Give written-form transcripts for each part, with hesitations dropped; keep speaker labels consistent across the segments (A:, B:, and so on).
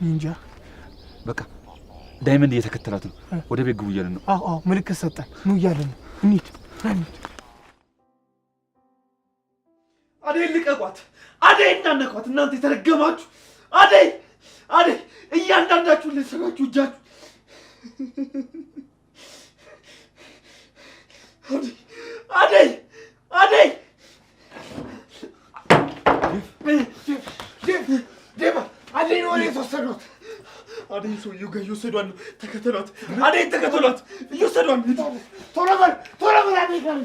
A: እንጃ
B: በቃ ዳይመንድ እየተከተላት ነው። ወደ ቤት ግቡ እያለን ነው።
A: አዎ ምልክት ሰጠን ነው እያለን ነው። እንሂድ። አደይ ልቀቋት! አደይ እናነኳት! እናንተ የተረገማችሁ! አደይ እያንዳንዳችሁ ለሰራችሁ እጃችሁ አደይ አደይ ነው የተወሰዱት። አደይ ሰውዬው ጋር እየወሰዷት ነው። ተከተሏት! አደይ ተከተሏት! እየወሰዷት ነው። ቶሎ በል አደይ ጋር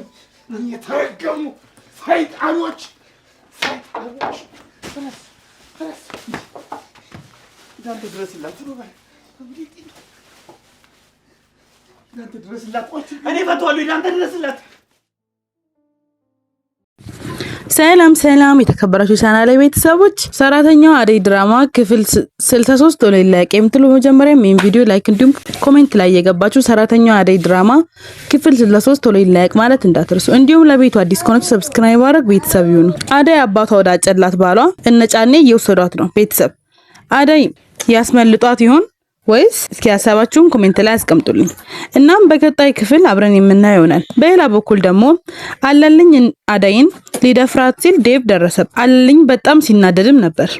A: የተረገሙ ሰይጣኖች! ተነስ! እናንተ ድረስላት! ቶሎ በል እናንተ ድረስላት! እኔ እፈታዋለሁ። እናንተ ድረስላት!
C: ሰላም የተከበራችሁ ቻናሌ ቤተሰቦች፣ ሰራተኛዋ አደይ ድራማ ክፍል 63 ቶሎ ይለቀቅ የምትሉ መጀመሪያም ይሄን ቪዲዮ ላይክ እንዲሁም ኮሜንት ላይ የገባችሁ ሰራተኛዋ አደይ ድራማ ክፍል 63 ቶሎ ይለቀቅ ማለት እንዳትረሱ። እንዲሁም ለቤቱ አዲስ ከሆናችሁ ሰብስክራይብ አድርጉ ቤተሰብ ይሁኑ። አደይ አባቷ ወዳጨላት ባሏ እነጫኔ እየወሰዷት ነው። ቤተሰብ አደይ ያስመልጧት ይሆን ወይስ? እስኪ ሀሳባችሁን ኮሜንት ላይ አስቀምጡልኝ። እናም በቀጣይ ክፍል አብረን የምናየው ይሆናል። በሌላ በኩል ደግሞ አለልኝ አደይን ሊደፍራት ሲል ዴቭ ደረሰ። አለልኝ በጣም ሲናደድም ነበር።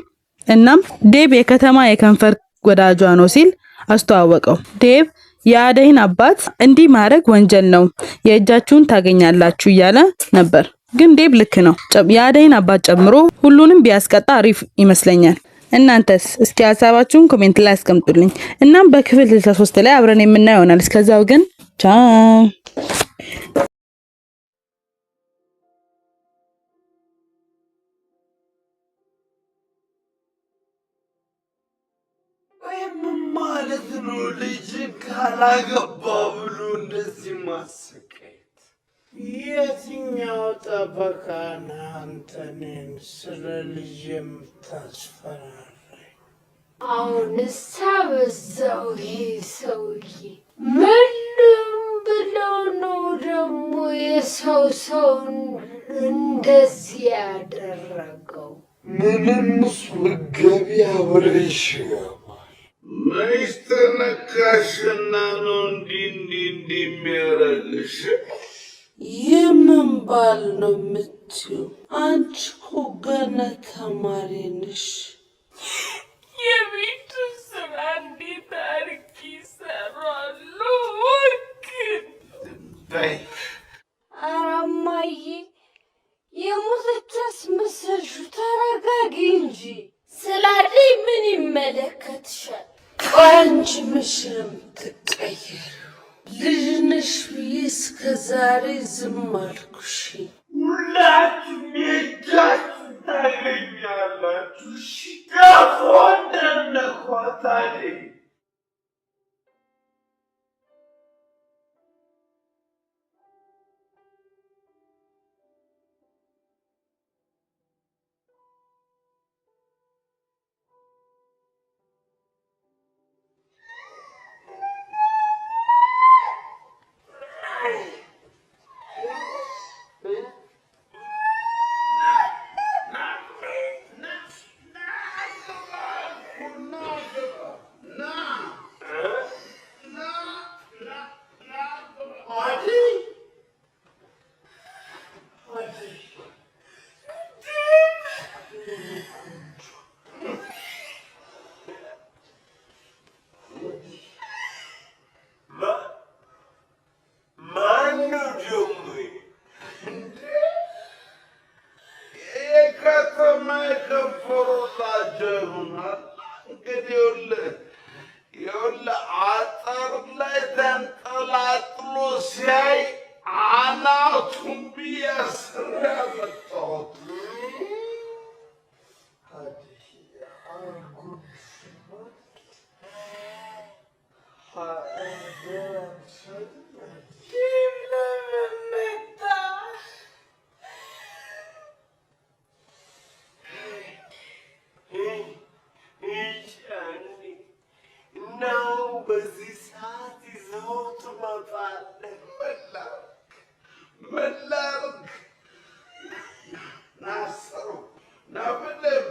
C: እናም ዴቭ የከተማ የከንፈር ወዳጇ ነው ሲል አስተዋወቀው። ዴቭ የአደይን አባት እንዲህ ማድረግ ወንጀል ነው፣ የእጃችሁን ታገኛላችሁ እያለ ነበር። ግን ዴቭ ልክ ነው። የአደይን አባት ጨምሮ ሁሉንም ቢያስቀጣ አሪፍ ይመስለኛል። እናንተስ እስኪ ሀሳባችሁን ኮሜንት ላይ አስቀምጡልኝ። እናም በክፍል 63 ላይ አብረን የምናየው ይሆናል። እስከዛው ግን ቻው።
D: ማለት ነው ልጅ ካላገባ ብሎ እንደዚህ ማሰቃየት? የትኛው ጠበቃና አንተንን ስለ ልጅ የምታስፈራራኝ?
E: አሁንስ አበዛው ይሄ ሰውዬ። ምንም ብለው ነው ደግሞ የሰው እንደዚህ ያደረገው?
D: ምንምስ ብትገቢ አብሬሽ ይገባል። መች ተነካሽና ነው እንዲህ የሚያደርግሽ?
F: የምን ባል ነው የምትይው? አንቺ እኮ ገና ተማሪ ነሽ።
E: የቤቱ ስራ እንዴት አድርጌ ይሰራሉ? ኧረ እማዬ የሞተች አስመሰልሽው። ተረጋጊ እንጂ። ስለ አደይ ምን ይመለከትሻል?
F: አንቺ መች ነው የምትቀየሪው? ልጅ ነሽ ብዬ እስከ ዛሬ ዝም አልኩሽ።
D: ሁላችሁም የእጃችሁን ታገኛላችሁ። ሽጋፎ እንደነኳት አደይ አጥር ላይ ተንጠላጥሎ ሲያይ አናቱን ቢያስር ያመጣሁት በዚህ ሰዓት ይዘው ትመጣለህ። መላርክ ናሰሩ ናበደም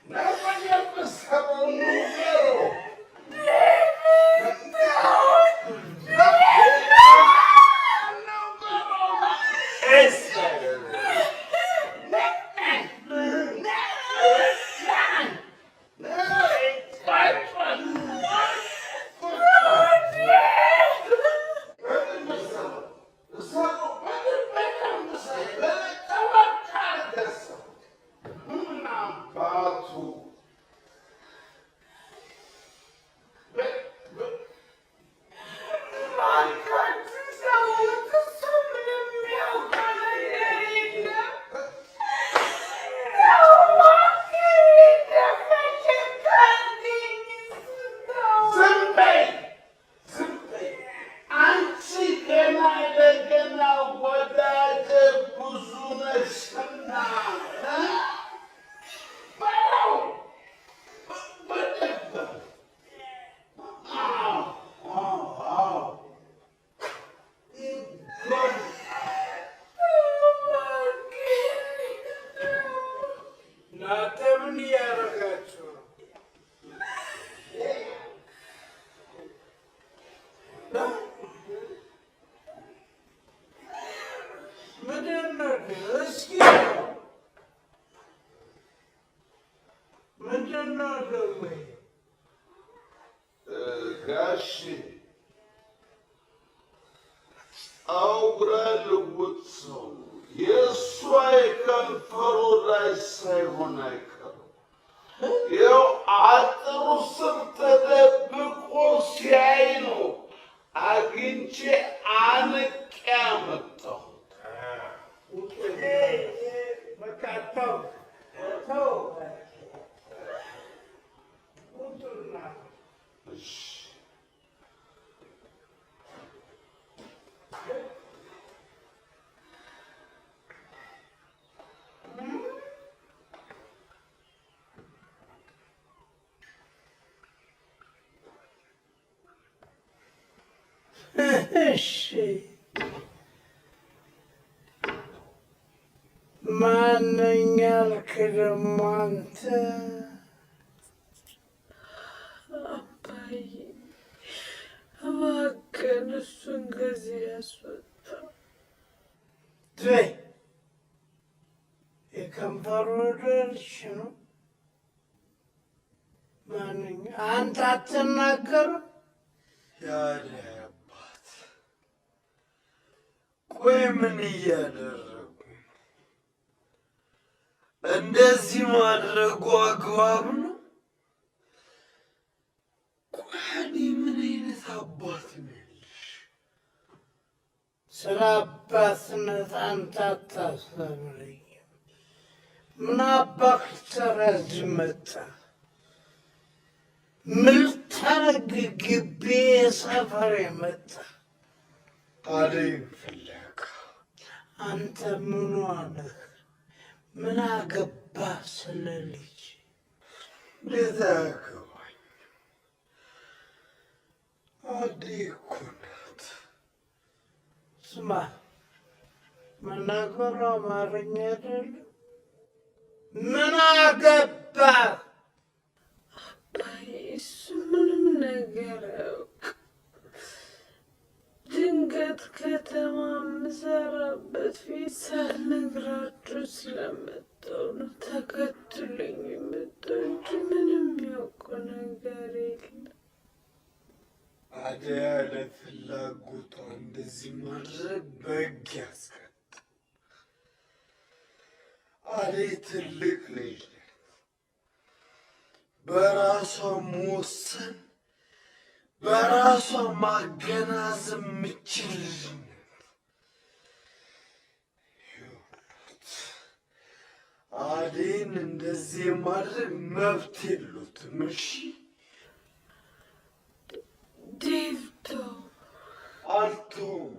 D: ናበደም ሰሩ ነው ጋሽ አውራልውጥ ሰው የእሷ የከንፈሩ ላይ ሳይሆን አይቀርም። ይኸው አጥሩ ስር ተደብቆ ሲያይ ነው አግኝቼ አንቄ ያመጣሁት።
F: እሺ ማነኝ ያልክ ደግሞ አንተ?
E: አባዬ እባክህን እሱን ከዚህ ያስወጣ።
F: ተይ የከንፈሩ ወደልሽ ነው። ማነኝ አንተ አትናገርም?
D: ያለ አባት ቆይ ምን እያደረጉ እንደዚህ ማድረጉ አግባብ ነው? ቆይ ምን አይነት አባት ነሽ?
F: ስለ አባትነት አንተ አታስተምረኝም። ምን አባክ ተረዝ መጣ? ምን ታረግ ግቢ ሰፈር የመጣ
D: አደይን ፍለጋ።
F: አንተ ምን ነህ? ምን አገባ ስለ ልጅ?
D: እንዴት አያገባኝ? አደይ እኮ ናት።
F: ስማ መናገሩ አማርኛ አይደለም። ምን አገባ?
E: አባዬ እሱ ምንም ነገር አያውቅም። ድንገት ከተማ የምሰራበት ፊት ሳልነግራችሁ ስለመጣሁ ነው ተከትሎኝ የመጣው እንጂ ምንም ያውቀው ነገር የለም።
D: አደይ ያለ ፍላጎቷ እንደዚህ ማድረግ በሕግ ያስቀጣል። አደይ ትልቅ ልጅ ናት። በራሷ መወሰን በራሷ ማገናዘብ የምችል ልጅ ናት። አደይን እንደዚህ የማድረግ መብት የሉትም። እሺ
E: ዴቭ ተው።
D: አልተውም።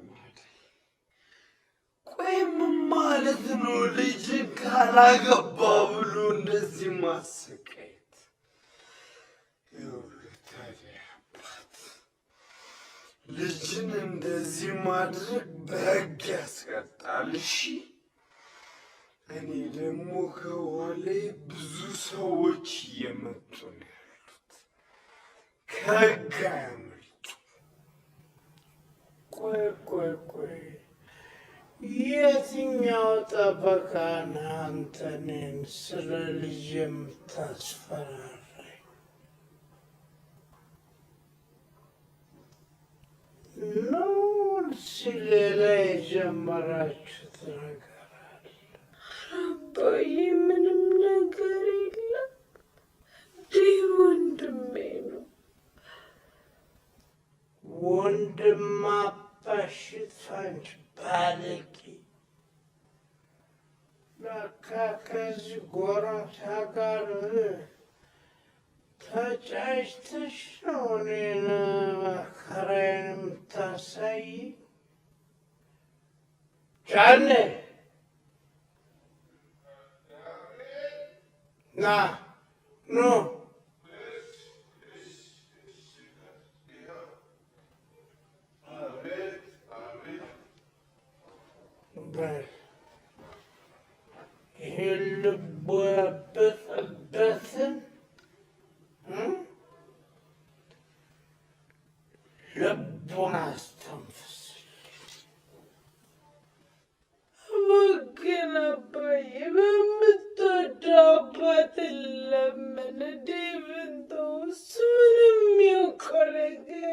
D: ቆይ ምን ማለት ነው? ልጅን ካላገባ ብሎ እንደዚህ ማሰቃየት? ይኸውልህ ታዲያ አባት ልጅን እንደዚህ ማድረግ በሕግ ያስቀጣል። እሺ እኔ ደግሞ ከኋላዬ ብዙ ሰዎች እየመጡ ነው ያሉት። ከሕግ አያመልጡ።
F: ቆይ የትኛው ጠበቃ ነህ አንተ እኔን ስለ ልጅ የምታስፈራራኝ? ነው ሌላ የጀመራችሁት ነገር አለ?
E: አባዬ ምንም ነገር የለም። ዴቭ ወንድሜ ነው።
F: ወንድም አባሽታንች ባለቂ ለካ ከዚህ ጎረምሳ ጋር ተጫጭተሽ ነው እኔን መከራዬን የምታሳይ? ጫኔ ና ኑ ይህን ልቡ ያበጠበትን ልቡን አስተንፍስ።
E: ግን አባዬ በምትወደው አባት ለምን ዴቭን ተው። እሱ ምንም የሚያውቀው ነገር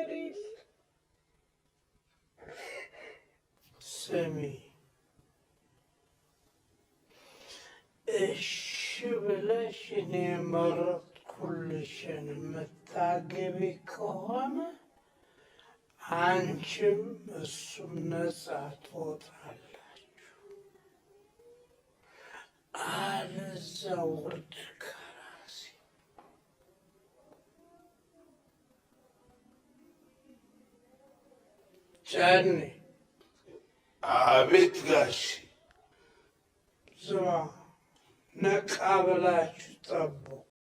E: እኔ የመረጥኩልሽን የምታገቢ ከሆነ አንቺም እሱም ነፃ ትወጣላችሁ። አለዛ ውርድ ከራሴ። ጨኔ።
D: አቤት ጋሼ።
E: ስማ፣ ነቃ ብላችሁ ጠብቁ።